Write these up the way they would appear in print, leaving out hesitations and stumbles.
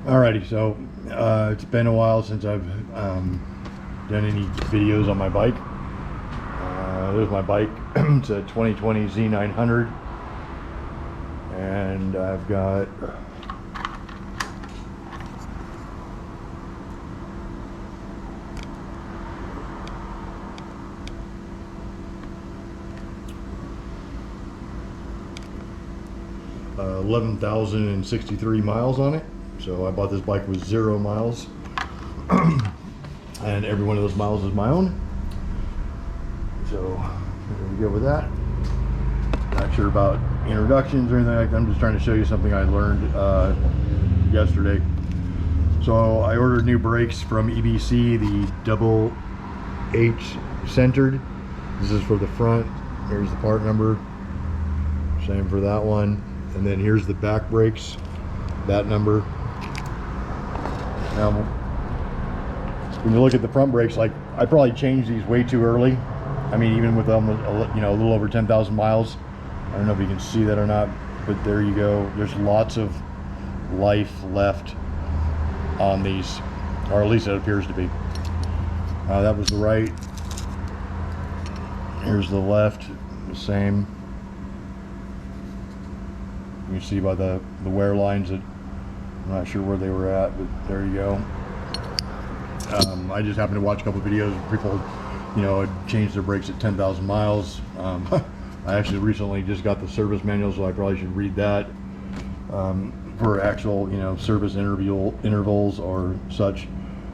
Alrighty, so it's been a while since I've done any videos on my bike. There's my bike. It's a 2020 Z900, and I've got uh, 11,063 miles on it. So I bought this bike with 0 miles, and every one of those miles is my own. So there we go with that. Not sure about introductions or anything like that. I'm just trying to show you something I learned yesterday. So I ordered new brakes from EBC, the double H centered. This is for the front. Here's the part number. Same for that one. And then here's the back brakes, that number. Now, when you look at the front brakes, like I probably changed these way too early. I mean, even with almost, a little over 10,000 miles. I don't know if you can see that or not, but there you go. There's lots of life left on these, or at least it appears to be. That was the right. Here's the left, the same. You can see by the wear lines that I'm not sure where they were at, but there you go. I just happened to watch a couple of videos of people, had changed their brakes at 10,000 miles. I actually recently just got the service manual, so I probably should read that for actual, service intervals or such.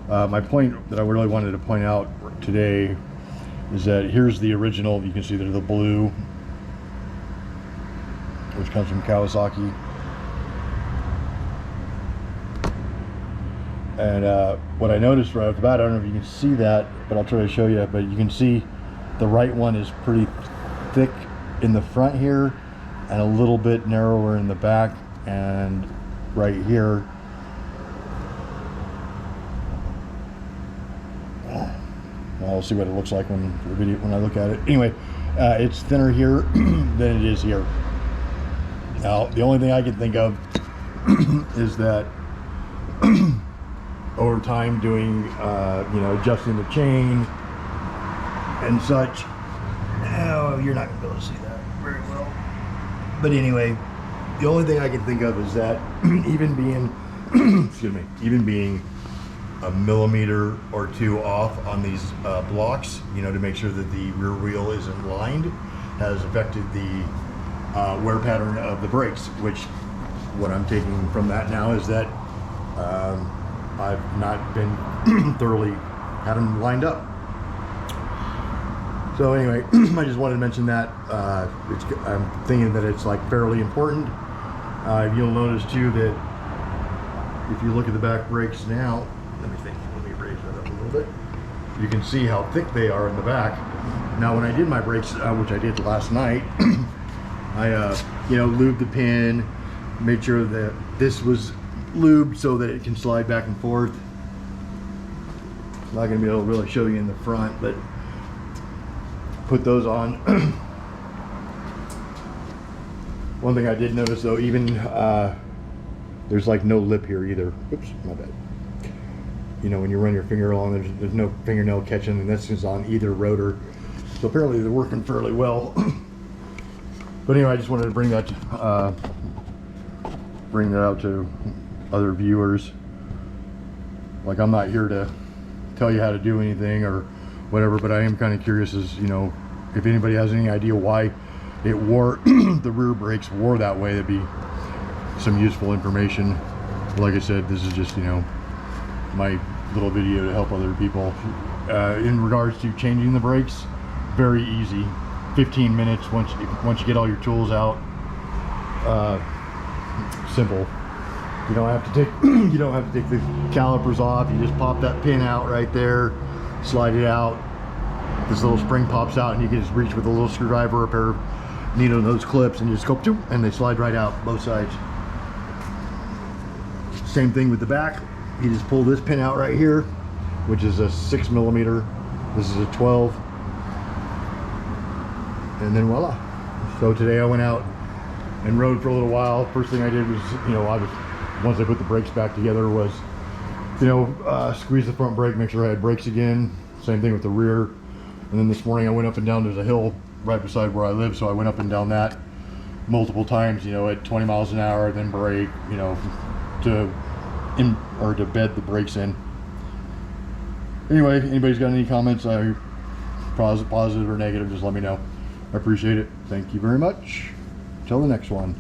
My point that I really wanted to point out today is that here's the original. You can see they're the blue, which comes from Kawasaki. And what I noticed right off the bat, I don't know if you can see that, but I'll try to show you, but you can see the right one is pretty thick in the front here and a little bit narrower in the back, and right here I'll see what it looks like when I look at it. Anyway, it's thinner here than it is here. Now, the only thing I can think of is that over time doing, adjusting the chain and such. Oh, you're not gonna be able to see that very well. But anyway, the only thing I can think of is that even being, even being a millimeter or two off on these blocks, to make sure that the rear wheel isn't lined, has affected the wear pattern of the brakes, which what I'm taking from that now is that I've not been thoroughly had them lined up. So anyway, I just wanted to mention that. I'm thinking that it's like fairly important. You'll notice too that if you look at the back brakes now, let me raise that up a little bit. You can see how thick they are in the back. Now when I did my brakes, which I did last night, I lubed the pin, made sure that this was lubed so that it can slide back and forth. I'm not going to be able to really show you in the front, but put those on. One thing I did notice though, even there's like no lip here either. Oops, my bad. When you run your finger along, there's no fingernail catching, and this is on either rotor. So apparently they're working fairly well. But anyway, I just wanted to bring that out to other viewers. Like, I'm not here to tell you how to do anything or whatever, but I am kind of curious as, if anybody has any idea why it wore, the rear brakes wore that way, that'd be some useful information. Like I said, this is just, my little video to help other people. In regards to changing the brakes, very easy. 15 minutes once you get all your tools out. Simple. You don't have to take the calipers off. You just pop that pin out right there, slide it out. This little spring pops out, and you can just reach with a little screwdriver, a pair of needle nose clips, and you just go, and they slide right out both sides. Same thing with the back. You just pull this pin out right here, which is a 6 millimeter. This is a 12. And then voila. So today I went out and rode for a little while. First thing I did was, I was once I put the brakes back together was, you know, squeeze the front brake, make sure I had brakes again. Same thing with the rear. And then this morning I went up and down, there's a hill right beside where I live, so I went up and down that multiple times, you know, at 20 miles an hour, then brake, you know, to bed the brakes in. Anyway, anybody's got any comments, positive or negative, just let me know. I appreciate it. Thank you very much. Till the next one.